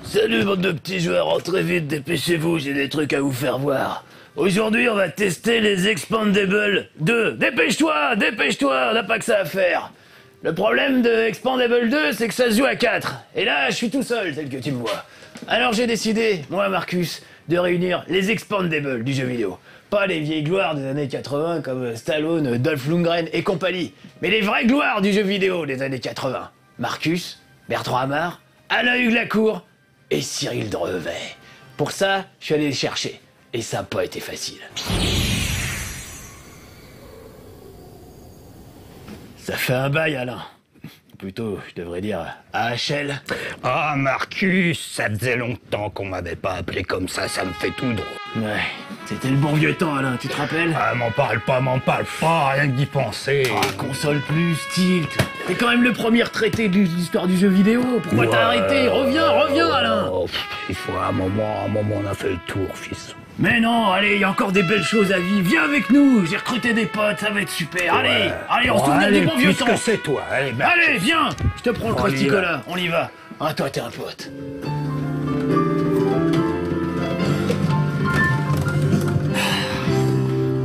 Salut bande de petits joueurs, entrez vite, dépêchez-vous, j'ai des trucs à vous faire voir. Aujourd'hui on va tester les Expandables 2. Dépêche-toi, on n'a pas que ça à faire. Le problème de Expandable 2, c'est que ça se joue à 4. Et là, je suis tout seul, tel que tu me vois. Alors j'ai décidé, moi Marcus, de réunir les Expandables du jeu vidéo. Pas les vieilles gloires des années 80 comme Stallone, Dolph Lundgren et compagnie, mais les vraies gloires du jeu vidéo des années 80. Marcus, Bertrand Amar, Alain Hugues Lacour et Cyril Drevet. Pour ça, je suis allé les chercher. Et ça n'a pas été facile. Ça fait un bail, Alain. Plutôt, je devrais dire AHL. Ah, Marcus, ça faisait longtemps qu'on m'avait pas appelé comme ça me fait tout drôle. Ouais, c'était le bon vieux temps, Alain, tu te rappelles? Ah, m'en parle pas, rien que d'y penser. Ah, console plus, tilt. T'es quand même le premier retraité de l'histoire du jeu vidéo. Pourquoi t'as arrêté? Reviens, Alain. Oh, il faut un moment, on a fait le tour, fils. Mais non, allez, il y a encore des belles choses à vivre. Viens avec nous, j'ai recruté des potes, ça va être super. Allez, on se souvient des bons vieux temps. Qu'est-ce que c'est toi? Allez, viens. Je te prends le crosticola, on y va. Ah, toi, t'es un pote.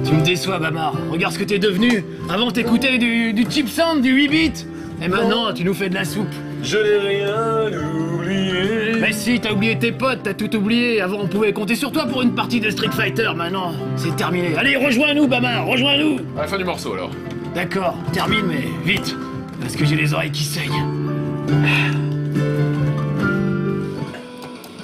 Tu me déçois, Bamar. Regarde ce que t'es devenu. Avant, t'écoutais du cheap sound, du 8 bits. Et maintenant, tu nous fais de la soupe. Je n'ai rien oublié. Mais si, t'as oublié tes potes, t'as tout oublié. Avant, on pouvait compter sur toi pour une partie de Street Fighter. Maintenant, c'est terminé. Allez, rejoins-nous, Bamar, rejoins-nous. À la fin du morceau, alors. D'accord, termine, mais vite. Parce que j'ai les oreilles qui saignent.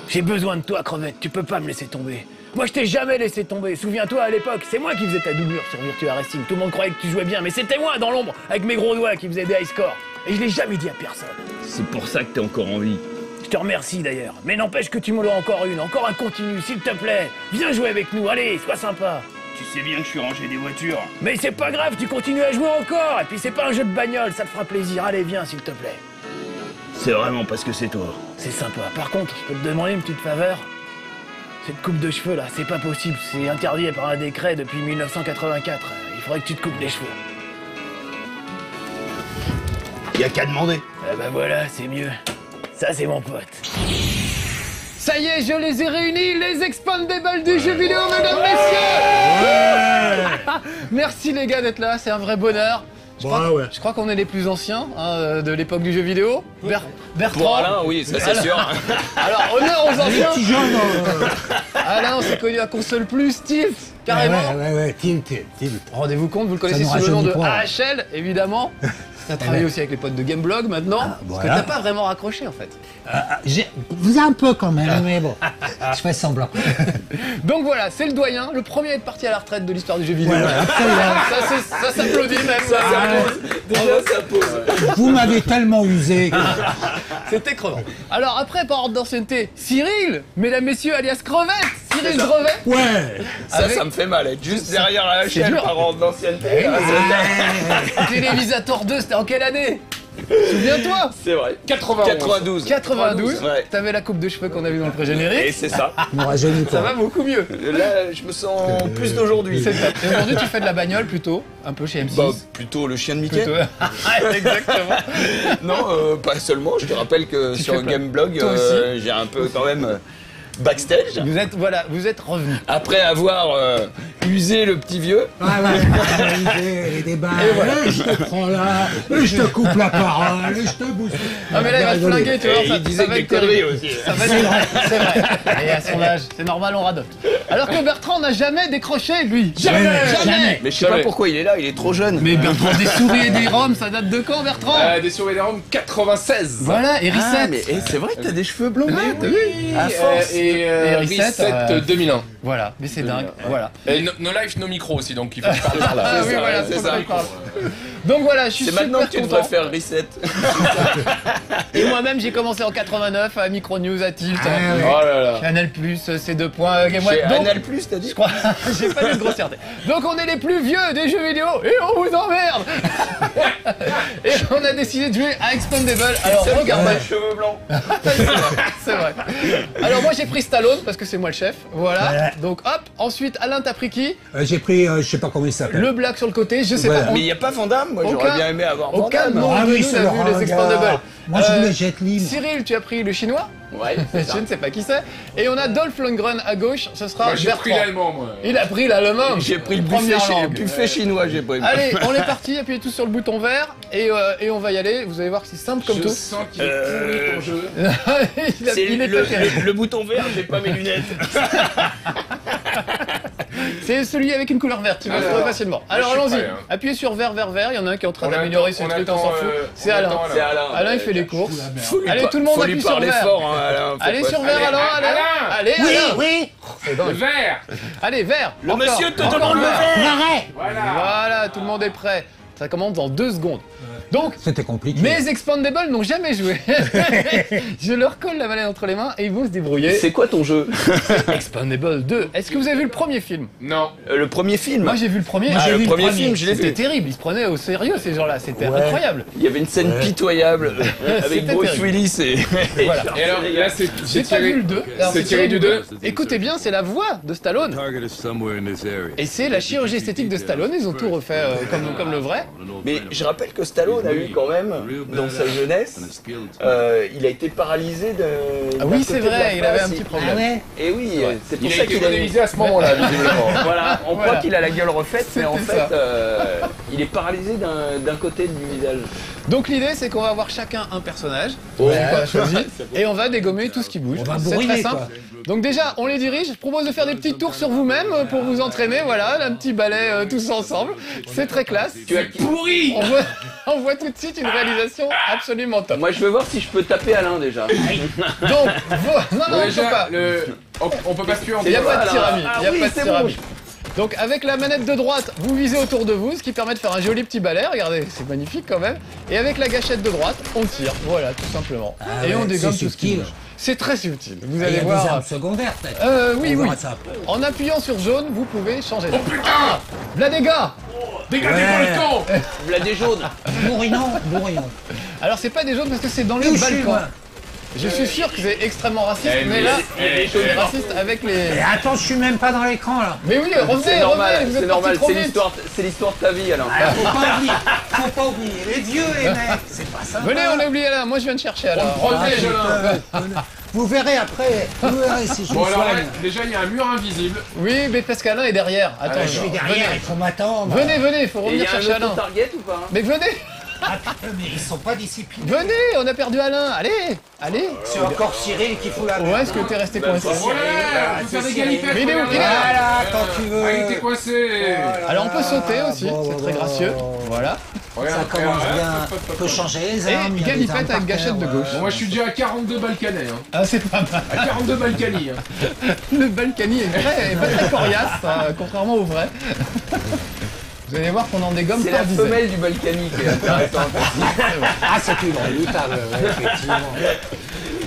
J'ai besoin de toi, Crevette. Tu peux pas me laisser tomber. Moi, je t'ai jamais laissé tomber. Souviens-toi, à l'époque, c'est moi qui faisais ta doublure sur Virtua Racing. Tout le monde croyait que tu jouais bien, mais c'était moi, dans l'ombre, avec mes gros doigts qui faisaient des high scores. Et je l'ai jamais dit à personne. C'est pour ça que t'es encore en vie. Je te remercie d'ailleurs. Mais n'empêche que tu me l'as encore une, encore un continu, s'il te plaît. Viens jouer avec nous, allez, sois sympa. Tu sais bien que je suis rangé des voitures. Mais c'est pas grave, tu continues à jouer encore. Et puis c'est pas un jeu de bagnole, ça te fera plaisir. Allez, viens, s'il te plaît. C'est vraiment parce que c'est toi. C'est sympa. Par contre, je peux te demander une petite faveur? Cette coupe de cheveux là, c'est pas possible. C'est interdit par un décret depuis 1984. Il faudrait que tu te coupes les cheveux. Y a qu'à demander. Ah bah voilà, c'est mieux. Ça, c'est mon pote. Ça y est, je les ai réunis, les Expandables du jeu vidéo, mesdames, messieurs. Merci les gars d'être là, c'est un vrai bonheur. Je crois qu'on est les plus anciens hein, de l'époque du jeu vidéo. Bertrand. Pour Alain, oui, ça c'est sûr. Alors, honneur aux anciens. Alain, on s'est connu à Console Plus, Tilt, carrément. Ouais, Tilt. Rendez-vous compte, vous le connaissez sous le nom de AHL, évidemment. T'as travaillé aussi avec les potes de Gameblog maintenant, parce que t'as pas vraiment raccroché en fait. Vous un peu quand même, mais bon, je fais semblant. Donc voilà, c'est le doyen, le premier à être parti à la retraite de l'histoire du jeu vidéo. Voilà, absolument. Ça s'applaudit même. Déjà, ça pose. Vous m'avez tellement usé. C'était crevant. Alors après, par ordre d'ancienneté, Cyril, mesdames, messieurs, alias Crevette, Cyril Drevet. Ouais. Ça me fait mal, être juste derrière la chaîne dur. par ordre d'ancienneté. Télévisateur 2, c'était en quelle année? Souviens-toi. C'est vrai. 92. 92, Ouais. t'avais la coupe de cheveux qu'on a vue dans le pré-générique. Et c'est ça. Ne rajeunit Ça pas. va beaucoup mieux. Là, je me sens plus d'aujourd'hui. C'est top. Et aujourd'hui, tu fais de la bagnole plutôt, un peu chez M6. Bah, plutôt le chien de Mickey. Plutôt. Exactement. Non, pas seulement. Je te rappelle que Tu sur fais plein. Gameblog, Toi aussi. j'ai un peu quand même backstage. Vous êtes revenu. Après avoir usé le petit vieux. Les débats, je te prends là, je te coupe la parole, je te bouge. Ah mais là il va te flinguer, tu vois. Et ça- il disait ça va des être terrible. conneries aussi. Ça va être c'est vrai. Et à son âge, c'est normal, on radote. Alors que Bertrand n'a jamais décroché, lui. Jamais. Mais je sais pas pourquoi il est là, il est trop jeune. Mais Bertrand, des souris et des roms, ça date de quand, Bertrand? Des souris des Roms 96. Voilà, et Ah, Reset. mais c'est vrai que t'as des cheveux blonds. T'as vu? À force. Et Reset, Reset 2001. Voilà, mais c'est dingue. Voilà. Et no Life, No Micro aussi, donc il faut parler par là. Ah oui, voilà, c'est faut ça. qu'on en parle. Donc voilà, je suis C'est super maintenant que tu devrais content. faire reset. Et moi-même, j'ai commencé en 89 à Micro News, à Tilt. Oh là là. Canal+, C2. Game One. Chez Donc, Anal Plus, t'as dit? je crois, j'ai pas eu de grossièreté. Donc on est les plus vieux des jeux vidéo et on vous emmerde. Et on a décidé de jouer à Expandable. Alors Celle qui a pas regardez. de cheveux blancs. C'est vrai. Alors moi j'ai pris Stallone parce que c'est moi le chef. Voilà. Donc hop. Ensuite Alain t'as pris qui? Rocky, J'ai pris, je sais pas comment il s'appelle. le black sur le côté, je sais Voilà. pas. Mais il n'y a pas Van Damme, moi j'aurais bien aimé avoir Van Aucun Damme. nom Ah de oui, nous c'est n'a le vu les ringard. Expandables. Moi, je voulais Jet Li. Cyril, tu as pris le chinois. Ouais, c'est ça. Je ne sais pas qui c'est. Et on a Dolph Lundgren à gauche, ce sera Moi, j'ai Bertrand. pris l'allemand, moi. Il a pris l'allemand. J'ai pris le Première langue. buffet chinois, j'ai pris. Allez, on est parti, appuyez tous sur le bouton vert et on va y aller. Vous allez voir que c'est simple comme Je tout. sens qu'il est pourri ton jeu. C'est il est pas terrible. le bouton vert, j'ai pas mes lunettes. C'est celui avec une couleur verte, tu vas le trouver facilement. Alors je suis allons-y, prêt, hein. appuyez sur vert, vert, vert. Il y en a un qui est en train On d'améliorer attend- ses on trucs, on attend, s'en fout. C'est on Alain. attend C'est Alain. Alain, il fait les courses. Faut lui Allez, par- tout le monde faut lui appuie sur parler vert. fort, hein, Alain. Faut Allez pas- sur vert, Allez, Alain, Alain. Allez, Oui, Alain. oui. C'est dingue. Le vert. Allez, vert. Le Encore. monsieur te Encore demande le vert. vert. Arrête. Voilà. Voilà, tout le monde est prêt. Ça commence dans 2 secondes. Donc, C'était compliqué. mes Expandables n'ont jamais joué. Je leur colle la manette entre les mains et ils vont se débrouiller. C'est quoi ton jeu? Expandable 2. Est-ce que vous avez vu le premier film? Non. Le premier film. Moi j'ai vu le premier. Ah, J'ai le vu premier film, je l'ai C'était vu. terrible. Ils se prenaient au sérieux ces gens-là. C'était Ouais. incroyable. Il y avait une scène pitoyable avec C'était Bruce terrible. Willis et... Voilà. Et alors, là, c'est J'ai pas vu le 2. Alors, C'est tiré du 2. Écoutez bien, c'est la voix de Stallone. Et c'est la chirurgie esthétique de Stallone. Ils ont tout refait comme le vrai. Mais je rappelle que Stallone a eu quand même, dans sa jeunesse, il a été paralysé de... Ah oui, d'un c'est côté de la vrai, il avait un face, petit et- problème. Ah ouais. Et oui, c'est pour Il a ça été qu'il a... modélisé à ce moment-là, visiblement. Voilà, on Voilà. croit qu'il a la gueule refaite, mais en C'était fait, ça. il est paralysé d'un côté du visage. Donc l'idée c'est qu'on va avoir chacun un personnage Ouais. qu'on a choisi et on va dégommer tout ce qui bouge. On va C'est très bourriner, simple. quoi. Donc déjà on les dirige. Je propose de faire des petits tours sur vous-même pour vous entraîner. Voilà, un petit ballet tous ensemble. C'est très classe. Tu as pourri. On voit tout de suite une réalisation absolument top. Moi, je veux voir si je peux taper Alain déjà. Donc, non, on peut Déjà, pas. on peut pas se tuer en Il n'y a deux. pas de Voilà. tyramie. Ah Il n'y a oui, pas de c'est tyramie. bon. Donc avec la manette de droite, vous visez autour de vous, ce qui permet de faire un joli petit balai. Regardez, c'est magnifique quand même. Et avec la gâchette de droite, on tire. Voilà, tout simplement. Ah et ouais, on dégomme c'est tout ce qui subtil. bouge. C'est très subtil. Vous Il y allez a des voir. armes secondaires, peut-être. Oui, On oui. verra ça après. En appuyant sur jaune, vous pouvez changer d'arme. Oh putain. La dégâts. Dégagez Ouais. le camp. V'là des jaunes. Bourrinon, bourrinon. Alors c'est pas des jaunes parce que c'est dans le Touché, Balkan. moi. Je suis sûr que c'est extrêmement raciste, Eh, mais là, mais- c'est raciste avec les. Et attends, je suis même pas dans l'écran, là. Mais oui, revenez, C'est normal, revenez, vous c'est êtes normal, parti trop c'est vite. l'histoire de ta vie, Alain. Ah, faut pas oublier les vieux, les mecs. C'est pas ça. Venez, on a oublié là. Moi, je viens de chercher là. Protège Alain. Vous verrez après. Vous verrez si je Bon vous alors là, soigne. déjà il y a un mur invisible. Oui, mais parce qu'Alain est derrière. Attends, Je suis derrière, il faut m'attendre. Venez, venez, il faut Et il y revenir a un chercher Alain. auto-target ou pas? Mais venez, Ah putain, mais ils sont pas disciplinés. venez, on a perdu Alain. Allez, allez. C'est encore Cyril qui fout la Où merde. est-ce que t'es resté coincé Ouais, faut faire des galipettes. Mais il est où, regardez. il est là. Voilà, quand tu veux. Ah, il était coincé. Alors on peut sauter aussi, bon, c'est bon, très bon, gracieux. bon. Voilà. Ça Regarde, commence regarde, bien. hop, hop, hop, Faut hop. changer les Et armes. il y a des galipette armes avec par gâchette de terre, gauche. Bon, moi je suis déjà à 42 Balkanais. Hein. Ah, c'est pas mal. À 42 Balkany. Hein. Le Balkany est pas très coriace, contrairement au vrai. Vous allez voir qu'on en dégomme C'est par la dizaines. femelle du Balkany qui est intéressante. Ah, c'est plus redoutable, ouais, effectivement.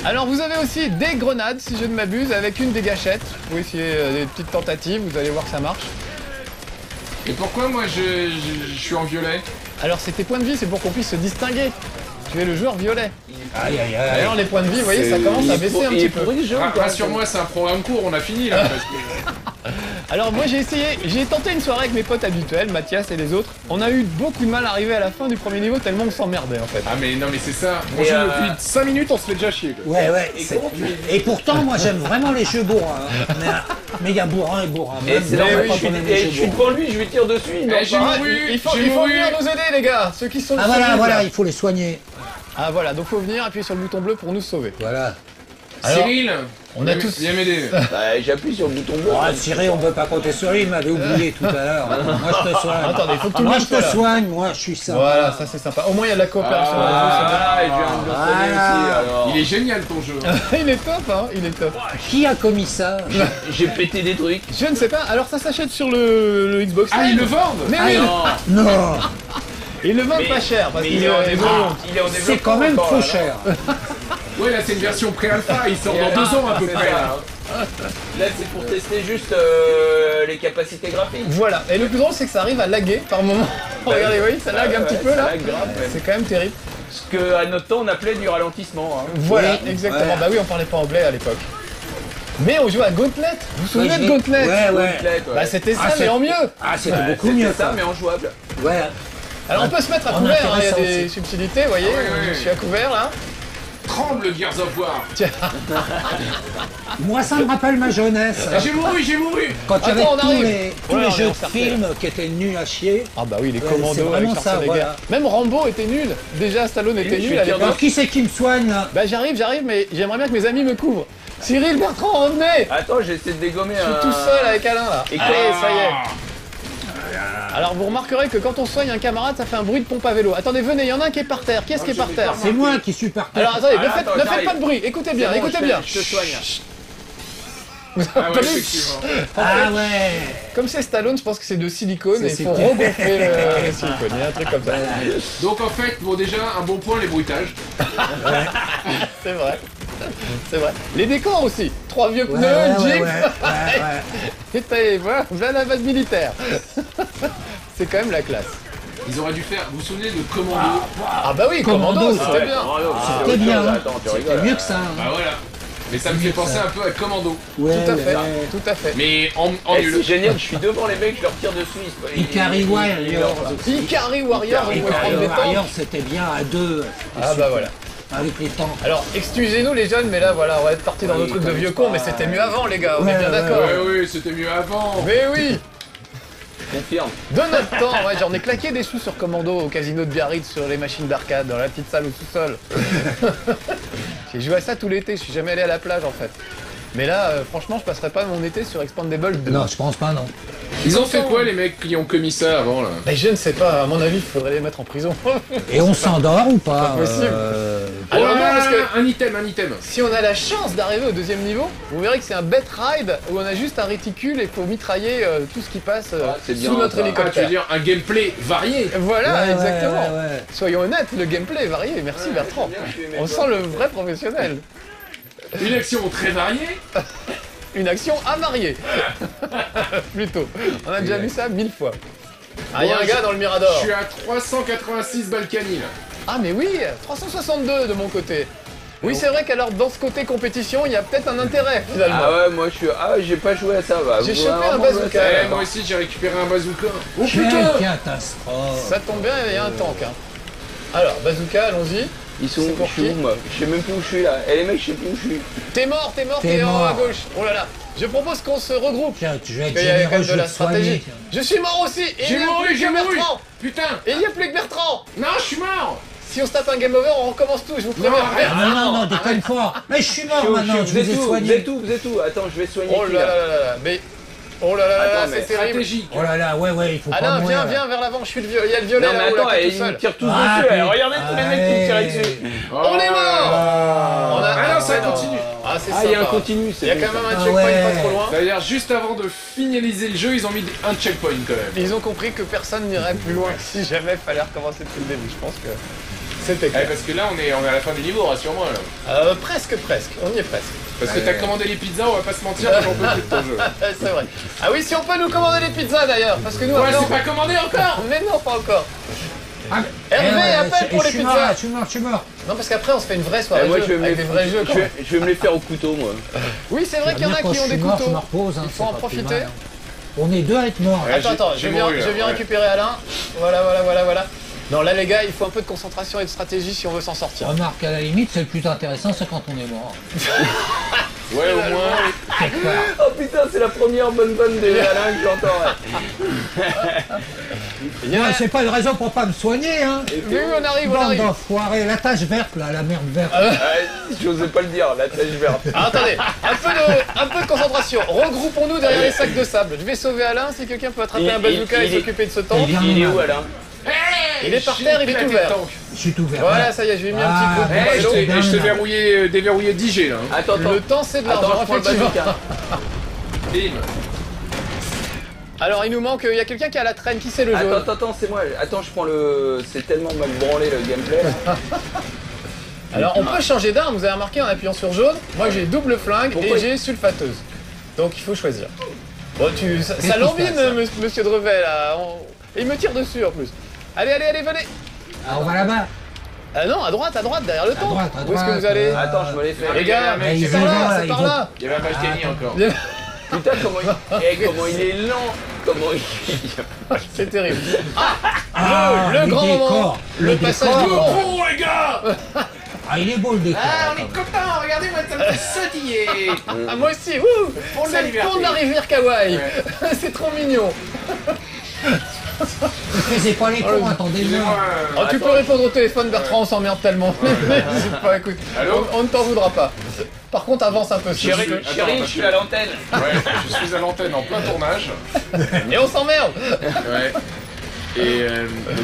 Alors vous avez aussi des grenades, si je ne m'abuse, avec une des gâchettes. Vous pouvez essayer des petites tentatives, vous allez voir que ça marche. Et pourquoi moi je suis en violet? Alors c'est tes points de vie, c'est pour qu'on puisse se distinguer. Tu es le joueur violet. Aïe, aïe, aïe. D'ailleurs les points de vie, vous voyez, ça commence à baisser un petit peu. pourri, ce jeu, ou pas Rassure-moi, c'est un programme court, on a fini là. Parce que... Alors moi j'ai tenté une soirée avec mes potes habituels, Mathias et les autres. On a eu beaucoup de mal à arriver à la fin du premier niveau tellement on s'emmerdait en fait. Ah mais non mais c'est ça. On Et, joue depuis 5 minutes, on se fait déjà chier. Quoi. Ouais, ouais. Et c'est- comment tu- Et pourtant, moi, j'aime vraiment les jeux bourrins. hein. Mais il y a bourrin et bourrin. Et c'est Même normal, quand je suis on aime les jeux je suis bourrins. devant lui, je lui tire dessus. il Eh, n'en j'ai parle. mouru, Il faut j'ai mouru. venir nous aider les gars, ceux qui sont Ah voilà, solides, voilà, là. il faut les soigner. Ah voilà, donc faut venir appuyer sur le bouton bleu pour nous sauver. Voilà. Alors, Cyril, on a tous- Viens m'aider. Bah, j'appuie sur le bouton bleu. Oh, Cyril, on ne peut pas compter sur lui, il m'avait oublié tout à l'heure. Moi, je te soigne. Attendez, il faut que tout le Moi, monde je soit te là. soigne, moi, je suis ça. Voilà, ça c'est sympa. Au moins il y a de la coopération. Ah, et je viens de le soigner aussi, alors. Il est génial ton jeu. Il est top, hein, il est top. Qui a commis ça? J'ai pété des trucs. Je ne sais pas, alors ça s'achète sur le Xbox Ah, Live. ils le vendent. Mais Ah, oui, Non, Non, ils le vendent Mais- pas cher parce mais qu'il il est en est développement. Il est en développement. c'est quand même encore, trop là, cher. Ouais là c'est une version pré-alpha, il sort Et dans là, 2 ans à peu c'est près. ça, Là. hein. Là, c'est pour tester juste les capacités graphiques. Voilà, et le plus drôle c'est que ça arrive à laguer par moment. Regardez, oui, ça lag un petit peu Ça là. lag grave, ouais. C'est quand même terrible. Ce qu'à notre temps, on appelait du ralentissement. Hein. Voilà, Oui, exactement. ouais. Bah oui, on parlait pas anglais à l'époque. Mais on joue à Gauntlet. Vous vous souvenez de Gauntlet? Ouais, ouais. Gauntlet, ouais. Bah c'était ça, Ah, mais en mieux. Ah, c'était beaucoup C'était mieux, ça, ça. mais en jouable. Ouais. Alors on peut se mettre à En couvert, hein, il y a intéressant des aussi. subtilités, vous voyez, Ah ouais, ouais. je suis à couvert là. Tremble, Gears of War. Tiens, Moi, ça me rappelle ma jeunesse. J'ai mouru. Quand il y avait Attends, on tous arrive. les, tous Ouais, les on est jeux en de cercle, films qui étaient nuls à chier. ah bah oui, les Ouais, commandos c'est avec vraiment ça, Schwarzenegger. voilà. Même Rambo était nul. Déjà Stallone était je nul vais à dire l'époque. Alors, qui c'est qui me soigne, là? Bah j'arrive, mais j'aimerais bien que mes amis me couvrent. Cyril, Bertrand, revenez. Attends, j'ai essayé de dégommer Je suis tout seul avec Alain là. Et Allez, quoi ça y est. Alors vous remarquerez que quand on soigne un camarade, ça fait un bruit de pompe à vélo. Attendez, venez, il y en a un qui est par terre. Qui est-ce qui est par terre? C'est moi qui suis par terre. Alors attendez, Ah, attends, ne faites j'arrive. pas de bruit. Écoutez bien, écoutez bien. Je te soigne. Ah ouais, effectivement. Ah ouais. Comme c'est Stallone, je pense que c'est de silicone et il C'est faut regonfler le silicone. Il y a un truc comme ça. Donc en fait, bon déjà, un bon point, les bruitages. C'est vrai. C'est vrai. Les décors aussi. 3 vieux Ouais, pneus, ouais, une ouais, Jeep. ouais. Et t'as- voilà, voilà la base militaire. C'est quand même la classe. Ils auraient dû faire, vous vous souvenez de Commando? Ah bah oui, Commando, Commando, c'était Ouais, bien. bravo, C'était autre bien, chose. hein. Attends, tu C'était rigoles. mieux que ça. hein. Bah voilà. Mais ça me fait penser un peu à Commando. Ouais, Tout à fait, ouais. tout à fait. Mais en Eh, nul. c'est génial, je suis devant les mecs, je leur tire dessus. Ikari Warriors. Ikari Warriors, on pouvait prendre Ikari des temps. Warriors, c'était bien à deux. Ah bah voilà. Avec les temps. Alors, excusez-nous les jeunes, mais là voilà, on va être parti dans nos trucs de vieux cons, mais c'était mieux avant les gars, on est Ouais, bien ouais, d'accord. Ouais, oui, c'était mieux avant. Mais oui, Confirme. de notre temps, ouais, j'en ai claqué des sous sur Commando au casino de Biarritz sur les machines d'arcade, dans la petite salle au sous-sol. J'ai joué à ça tout l'été, je suis jamais allé à la plage en fait. Mais là, franchement, je passerai pas mon été sur Expandable 2. Non, je pense pas, non. Ils ont fait quoi les mecs qui ont commis ça avant là? Mais je ne sais pas, à mon avis, il faudrait les mettre en prison. Et on s'endort ou pas? Pas possible. Alors Alors non, parce que un item. si on a la chance d'arriver au deuxième niveau, vous verrez que c'est un bet ride où on a juste un réticule et il faut mitrailler tout ce qui passe c'est bien, sous notre ça. Ah, tu hélicoptère. veux dire un gameplay varié? Voilà, Ouais, exactement. ouais, ouais. Soyons honnêtes, le gameplay est varié. Merci Bertrand. bien, je suis aimé, On toi. sent le vrai professionnel. Une action très variée. Une action avariée. Plutôt. On a déjà vu ça 1000 fois. Ah, il y a un gars dans le Je Mirador. suis à 386 Balkany là. Ah, mais oui, 362 de mon côté. Oui, c'est vrai qu'alors dans ce côté compétition, il y a peut-être un intérêt finalement. Ah ouais, moi je suis. Ah, j'ai pas joué à ça, va. J'ai Vous chopé avez un vraiment bazooka. joué à ça, Eh, d'accord. moi aussi j'ai récupéré un bazooka. Oh Quelle putain! catastrophe. Ça tombe bien, il y a un tank. Hein. Alors, bazooka, allons-y. Ils sont C'est où? pour Je suis qui où moi? Je sais même plus où je suis là. Eh les mecs, je sais plus où je suis. T'es mort, T'es t'es en haut à mort. gauche. Oh là là. Je propose qu'on se regroupe. Tiens, tu vas être Il y a quand généreux, même je de vais la te soigner. stratégie. Je suis mort aussi. Et J'ai il y a mouru, plus j'ai que mouru! Bertrand. Putain! Et il n'y a plus que Bertrand. Non, je suis mort! Si on se tape un game over, on recommence tout, je vous préviens. arrête. Ah non, non, déconne pas. Mais je suis mort maintenant, je Vous êtes vous ai où? Vous soigné. êtes où? Vous êtes où? Attends, je vais soigner Oh qui là là? là là là, mais... Oh là là là, Attends, là, mais c'est terrible. Stratégique. Oh là là, ouais, il faut pas Alain, mourir. viens vers l'avant, je suis le violet. Il y a le violet Non mais là-haut, attends, là, qui est ils tout me seul. tirent tous Ah, dessus. puis- Regardez tous les mecs qui me tirent dessus. On est mort. On a... Ah non, ça non. continue. Ah, c'est Ah, il y a un sympa. continu, Il c'est y a bien, quand même ça. un Ah checkpoint ouais. pas trop loin. D'ailleurs, juste avant de finaliser le jeu, ils ont mis un checkpoint quand même. Ils ont compris que personne n'irait plus loin si jamais il fallait recommencer depuis le début. Je pense que c'était Eh, clair. parce que là, on est à la fin du niveau, rassure-moi là. Presque, on y est presque. Parce que t'as commandé les pizzas, on va pas se mentir, j'en peux plus de ton jeu. C'est vrai. Ah oui, si on peut nous commander les pizzas d'ailleurs, parce que nous, Ouais, après, c'est pas commandé encore! Mais non, pas encore. Ah, Hervé, ouais, appelle pour je les suis pizzas. mort, là, je suis mort. Non, parce qu'après, on se fait une vraie soirée Eh, moi jeu, je vais me avec des vrais jeux. quoi. je vais me les faire au couteau moi. Oui, c'est vrai qu'il y en a Quand qui je ont suis des mort, je couteaux. me repose, hein, Il faut c'est en pas plus profiter. mal, hein. On est deux à être morts. Ouais, Attends, j'ai je viens, mouru, là, je viens ouais. récupérer Alain. Voilà. Non, là, les gars, il faut un peu de concentration et de stratégie si on veut s'en sortir. Remarque, à la limite, c'est le plus intéressant, c'est quand on est mort. Ouais, au moins. Quelque part. Oh putain, c'est la première bonne vanne de Alain que j'entends. Ouais. Il y a- Ouais, c'est pas une raison pour pas me soigner, hein. Oui, on arrive. Bande d'enfoirés, la tache verte, là, la merde verte. Ah, j'osais pas le dire, la tâche verte. Ah, attendez, un peu de concentration. Regroupons-nous derrière les sacs de sable. Je vais sauver Alain. Si quelqu'un peut attraper Il- un bazooka il- et s'occuper de ce tank. il vient- Il est où Alain? Il est par terre, il est ouvert. Je suis tout vert. Voilà, ça y est, je lui ai mis un petit coup de Eh, je vélo. t'ai déverrouillé 10 G là. hein. Attends, Le temps, c'est de l'argent, Attends, je prends le effectivement. bazooka. Bim. Alors, il nous manque, il y a quelqu'un qui a la traîne. Qui c'est le jaune? Attends, c'est moi. Attends, je prends le. C'est tellement mal branlé le gameplay. Alors, on peut changer d'arme, vous avez remarqué en appuyant sur jaune. Moi, j'ai double flingue Pourquoi et j'ai sulfateuse. Donc, il faut choisir. Bon, ça Qu'est-ce qui se l'embine, passe monsieur Drevet, là. Et il me tire dessus, en plus. Allez, venez. Ah, on va là-bas. Ah non, à droite, derrière le temps. droite, Où est-ce que vous allez Attends, je me l'ai fait. Les gars, mec, c'est ils par vont là, là, c'est ils par vont- là. Il y avait un Pagani encore. Viens. Putain, comment il est lent. Comment il... C'est terrible. Ah, Le les grand moment, décors, le passage décor. du pont. Bon les gars. Ah, il est beau le décor. Ah, on est contents, regardez-moi, ça me fait sautiller. Ah, moi aussi, wouh. Pont de la C'est le liberté. pont de la rivière Kawaii. Ouais. C'est trop mignon. Ne faisais pas les cons, attendez-moi. Oh, tu peux répondre au téléphone, Bertrand, on s'emmerde tellement. N'hésite pas, écoute. Allô On ne t'en voudra pas. Par contre, avance un peu. s'il te Chérie, plaît. chérie, je suis à l'antenne. Ouais, je suis à l'antenne en plein tournage. Et on s'emmerde. Ouais. Et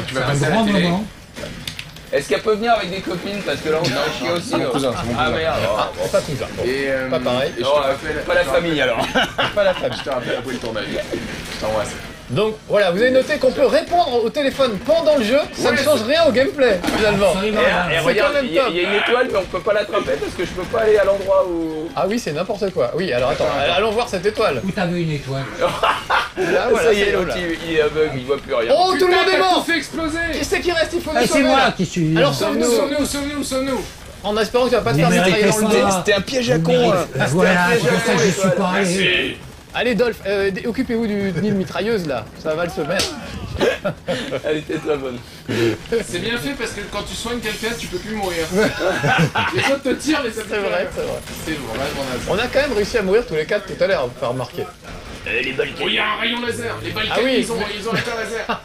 tu vas C'est un passer à la grand télé. moment. Est-ce qu'elle peut venir avec des copines? Parce que là, on s'en chier aussi. mon là. cousin, c'est mon Ah cousin. merde. C'est pas cousin. Bon. Et Pas pareil. Et je Non, te rappelle. pas la famille alors. Pas la famille. Je te rappelle après le tournage. Je t'embrasse. Donc voilà, vous avez noté qu'on peut répondre au téléphone pendant le jeu, ça ne change rien au gameplay finalement. Absolument. Et C'est regarde, quand même il y a top. une étoile, mais on peut pas l'attraper parce que je peux pas aller à l'endroit où. Ah oui, c'est n'importe quoi. Oui, alors attends, allons voir cette étoile. Où t'as vu une étoile? Là, voilà, Ça y c'est est, l'autre là. il est aveugle, il voit plus rien. Oh, tout le monde est T'as tout mort. fait exploser. Qui c'est qui reste? Il faut nous Ah, c'est sauver moi là. qui suis. Alors, sauve-nous. Sauve-nous. En espérant que tu vas pas te Vous faire méritez mitrailler dans le ça. dos. C'était un piège à Vous con. méritez- hein. Voilà, C'était c'est un pour ça que je piège à suis con, pas allé. Merci. Allez Dolph, occupez-vous du nid de mitrailleuse là, ça va le se mettre. Elle était très bonne. C'est bien fait parce que quand tu soignes quelqu'un, tu peux plus mourir. Les autres te tirent, mais ça te C'est vrai, c'est vrai. C'est vraiment naze. On a quand même réussi à mourir tous les quatre tout à l'heure, vous faire remarquer. Les balles Oh, il y a un rayon laser. Les Balkans, Ah oui. ils ont un laser.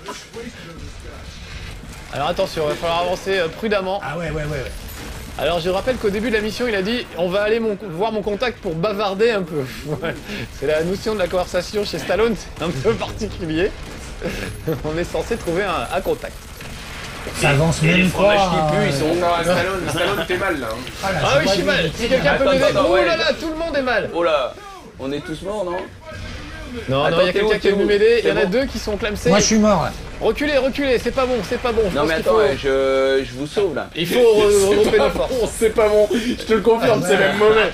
Alors attention, il va falloir avancer prudemment. Ah ouais. Alors je rappelle qu'au début de la mission, il a dit on va aller voir mon contact pour bavarder un peu. Ouais. C'est la notion de la conversation chez Stallone, c'est un peu particulier. On est censé trouver un contact. Ça avance Et les même fromages pas. qui puent, ils sont. Non, Stallone, t'es mal là. Hein. Voilà, Ah oui, je suis mal. Si quelqu'un peut Attends, m'aider. attends, Oh ouais. là là, tout le monde est mal. Oh là, on est tous morts, non? Non, Attends, non, il y a t'es où, quelqu'un qui est t'es venu où m'aider. Il y en C'est a bon. deux qui sont clamsés. Moi je suis mort. Reculez, c'est pas bon, c'est pas bon. Je Non pense mais qu'il attends, faut- ouais, je vous sauve là. Il faut regrouper nos forces. C'est pas bon. Je te le confirme, c'est même mauvais.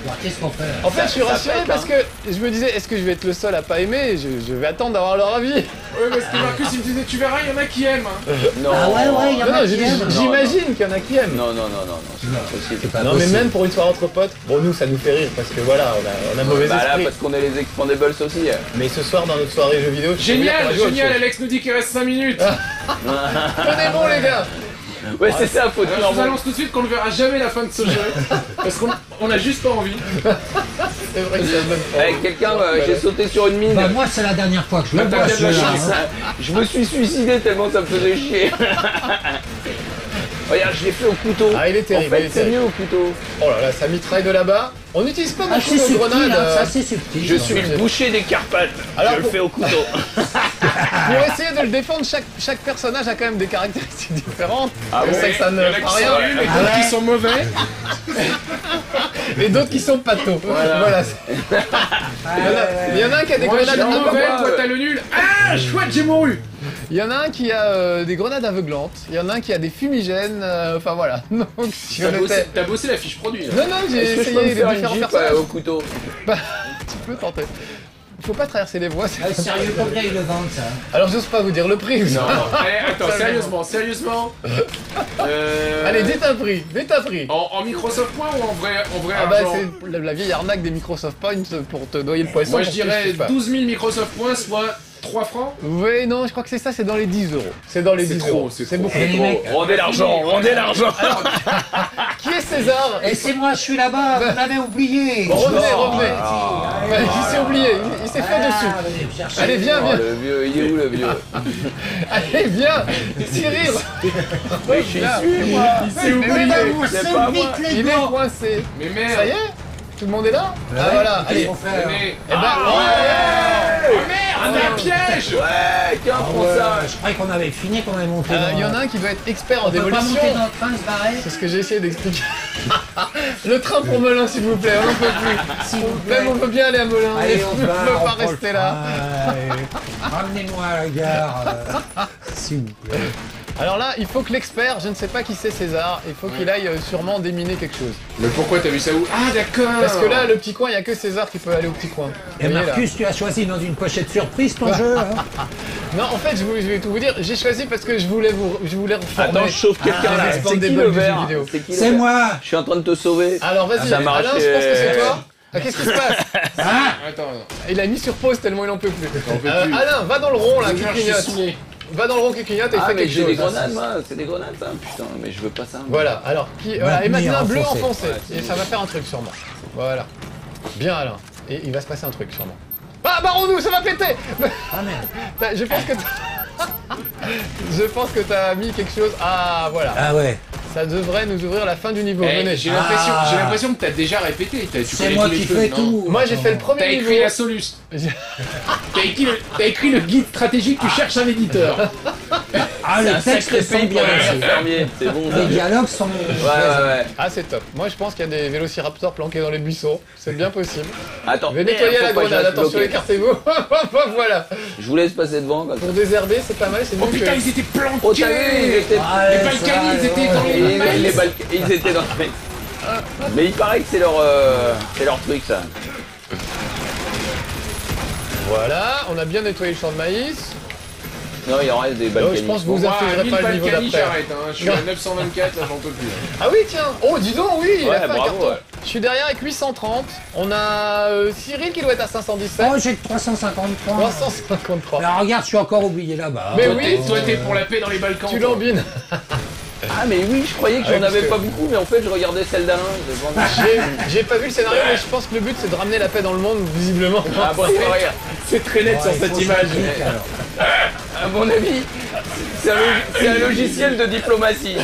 Alors qu'est-ce qu'on fait? En fait, je suis Ça rassuré pète, parce hein. que je me disais, est-ce que je vais être le seul à pas aimer? Je vais attendre d'avoir leur avis. Ouais, parce que Marcus il me disait, tu verras, il y en a qui aiment. Hein. Non. Ah ouais, il y en Non, a non, qui j'ai dit, aiment. j'imagine qu'il y en a qui aiment. Non, c'est pas possible. C'est pas Non, mais possible. même pour une soirée entre potes, bon, nous, ça nous fait rire parce que voilà, on a mauvais Bah là, esprit. parce qu'on est les Expandables aussi. Mais ce soir, dans notre soirée jeux vidéo, je peux vous dire qu'on va jouer à autre chose. Alex nous dit qu'il reste 5 minutes. Tenez bon, les gars. Ouais, c'est ça, faut Alors, tenir je vous bon. annonce tout de suite qu'on ne verra jamais la fin de ce jeu. Parce qu'on a juste pas envie. C'est vrai que ça donne pas Avec envie. quelqu'un, j'ai sauté sur une mine. Bah moi c'est la dernière fois que je le T'as vois bien de la celui-là. chance. hein. Je me suis suicidé tellement ça me faisait chier. Regarde, je l'ai fait au couteau. Ah, il est terrible, En il est fait, c'est terrible. mieux au couteau. Oh là là, ça mitraille de là-bas. On n'utilise pas Ah, beaucoup c'est de subtil, grenades. hein, c'est assez subtil. Je suis le boucher des Carpates. Alors, je le pour- fais au couteau. Pour essayer de le défendre, chaque personnage a quand même des caractéristiques différentes. Ah Je ouais, sais que ça Il y ne en a fera qui rien. sont nuls et d'autres qui sont mauvais. Et d'autres qui sont patos. Voilà. Il y en a un qui a des Moi, je suis grenades mauvais, aveuglantes. toi t'as le nul. Ah, chouette, j'ai mouru. Il y en a un qui a des grenades aveuglantes. Il y en a un qui a des fumigènes. Enfin voilà. Donc si on était... T'as bossé la fiche produit. Là. Non, non, j'ai Est-ce que je peux essayé me les faire une différents jeep personnages. au couteau? Tu peux tenter. Il faut pas traverser les voies. c'est- Ah, sérieux, combien ils le vendent ça? Alors j'ose pas vous dire le prix. Non, allez, attends, sérieusement. Allez, dites un prix. En Microsoft Point ou en vrai Ah bah argent? c'est la vieille arnaque des Microsoft Points pour te noyer le poisson. Moi je pour que tu dirais suives pas. 12 000 Microsoft Points, soit 3 francs. Oui, non, je crois que c'est ça, c'est dans les 10 euros. C'est dans les C'est 10 trop, euros. c'est C'est trop. beaucoup. Et les mecs, Rendez l'argent, rendez l'argent. Qui est César et c'est moi, je suis là-bas, vous l'avez oublié. Bon, revenez. Allez, Il s'est oublié, il s'est fait dessus. venez me chercher. Allez, viens, Oh, viens. le vieux, il est où le vieux? Allez, viens. Cyril. Oui, je suis dessus, moi. Il s'est oublié. Mais là, vous C'est c'est pas vite moi. les Il est gars. coincé. Mais Ça merde. y est? Tout le monde est là? Ah voilà, allez. Allez, frère. Venez. Eh ben, Oh merde, un piège. Ouais, tiens, prends ça. Je croyais qu'on avait fini, qu'on avait monté. il y en a un qui doit être expert en On peut pas démolition. monter dans le train, se barrer. C'est ce que j'ai essayé d'expliquer. Le train pour Melun, s'il vous plaît, on n'en peut plus. S'il vous plaît. Même on peut bien aller à Melun, mais Allez, on on ne va, peut on pas prend le rester là. train. Ramenez-moi à la gare, s'il vous plaît. Alors là, il faut que l'expert, je ne sais pas qui c'est César, il faut qu'il aille sûrement déminer quelque chose. Mais pourquoi t'as vu ça où? Ah d'accord. Parce que là, le petit coin, il n'y a que César qui peut aller au petit coin. Et Vous voyez, là. Marcus, tu as choisi dans une pochette surprise ton jeu, hein? Non, en fait, je vais tout vous dire. J'ai choisi parce que je voulais reformer. Attends, je sauve quelqu'un là. les C'est Expandables qui le du jeu vert? vidéo. C'est qui le C'est vert? moi. Je suis en train de te sauver. Alors vas-y, Ça marche, Alain, je pense que c'est toi. Ah, qu'est-ce qui se passe? Attends. Il a mis sur pause tellement il en peut plus. peut plus. Alain, va dans le rond là, qui Je suis clignote. saoulé. Va dans le rond qui clignote et Ah fais mais quelque j'ai des chose. grenades moi, c'est des grenades ça. Putain, mais je veux pas ça. moi. Voilà, alors, voilà. Et Maintenir maintenant, bleu enfoncé. enfoncé. Et ça va faire un truc sûrement. Voilà. Bien Alain. Et il va se passer un truc sûrement. Ah, barrons-nous, ça va péter. Ah merde. Je pense que je pense que t'as mis quelque chose. Ah, voilà. Ah ouais. Ça devrait nous ouvrir la fin du niveau. Eh, Venez. j'ai l'impression que t'as déjà répété. Tu C'est connais moi tous les qui trucs, fais non? tout. Moi, j'ai fait le premier T'as niveau. écrit la Solus. T'as écrit le guide stratégique, tu cherches un éditeur. Ah, C'est le un texte sacré est pays bien pour aussi. devenir fermier. C'est bon. Les ça. dialogues sont... Ouais. Ah, c'est top. Moi, je pense qu'il y a des vélociraptors planqués dans les buissons. C'est bien possible. Attends. Je vais nettoyer faut la pas que je grenade. reste Attention, bloqué. écartez-vous. Voilà. Je vous laisse passer devant comme ça. Pour désherber, c'est pas mal. C'est Oh mieux putain, que... ils étaient planqués. Oh t'as vu, ils étaient... Les Balkany, ils étaient dans les maïs. Ils étaient dans le maïs. Mais il paraît que c'est leur truc ça. Voilà, on a bien nettoyé le champ de maïs. Non, il en reste des Donc, Balkany. je pense que vous Moi, infiltrez 1000 pas le niveau Balkany, d'après. j'arrête. Hein. Je suis à 924, là j'en peux plus. Ah oui, tiens. Oh, dis donc, oui, il a Ouais, fait un bravo, carton. ouais. Je suis derrière avec 830. On a Cyril qui doit être à 517. Oh, j'ai que 353. 353. Mais regarde, je suis encore oublié là-bas. Mais Oh. oui, Toi, t'es pour la paix dans les Balkans. tu toi. lambines. Ah mais oui, je croyais que Ouais, j'en parce avais que- pas beaucoup, mais en fait je regardais celle d'Alain. J'ai pas vu le scénario, mais je pense que le but c'est de ramener la paix dans le monde, visiblement. Ah bon, regarde. C'est très net Ouais, sur il cette faut image. s'appliquer, alors. À mon avis, c'est un logiciel de diplomatie.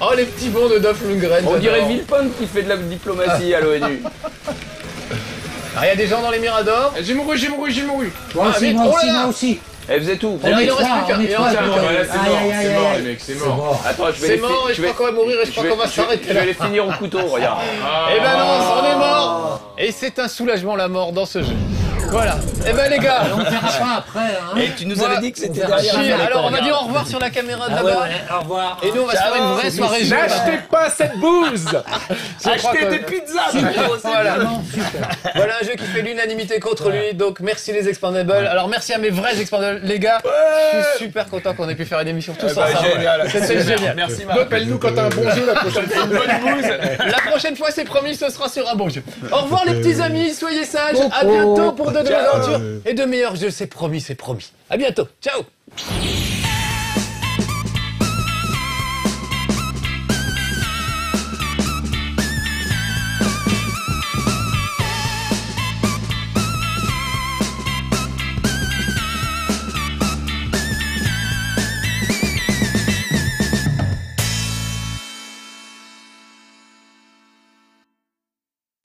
Oh, les petits bons de Dolph Lundgren. On dirait j'adore. Villepinte qui fait de la diplomatie à l'ONU. Ah, il y a des gens dans les miradors. J'ai mouru. Moi Ah, aussi, vite, moi oh aussi, là là. moi aussi. Elle faisait tout. Alors, il en reste nettoie, plus qu'un. on Il en nettoie, reste plus on qu'un. Voilà, c'est mort, Aïe, aïe, c'est mort, aïe, les mecs, c'est C'est mort. mort. Attends, je vais C'est les mort et je crois qu'on va mourir et je crois qu'on va s'arrêter Je là. vais les finir au couteau, regarde. Eh ben non, on est mort. Et c'est un soulagement la mort dans ce jeu. Voilà. Eh ben les gars. On verra pas après, hein. Et tu nous Moi, avais dit que c'était on verra derrière. jamais. Alors on va dire au revoir sur la caméra de Ah ouais, là-bas. ouais, au revoir. Et nous on va se faire une vraie soirée jeu. N'achetez pas cette bouse. Je crois que- pizzas. Voilà. Vraiment, super. Voilà un jeu qui fait l'unanimité contre lui, donc merci les Expandables. Alors merci à mes vrais Expandables, les gars. Je suis super content qu'on ait pu faire une émission tous ensemble. C'était génial. Merci Marc. Appelle-nous quand t'as un bon jeu la prochaine fois. Une bonne bouse. La prochaine fois, c'est promis, ce sera sur un bon jeu. Au revoir les petits amis, soyez sages. À bientôt pour de nouvelles aventures et de meilleurs jeux. C'est promis, c'est promis. À bientôt. Ciao.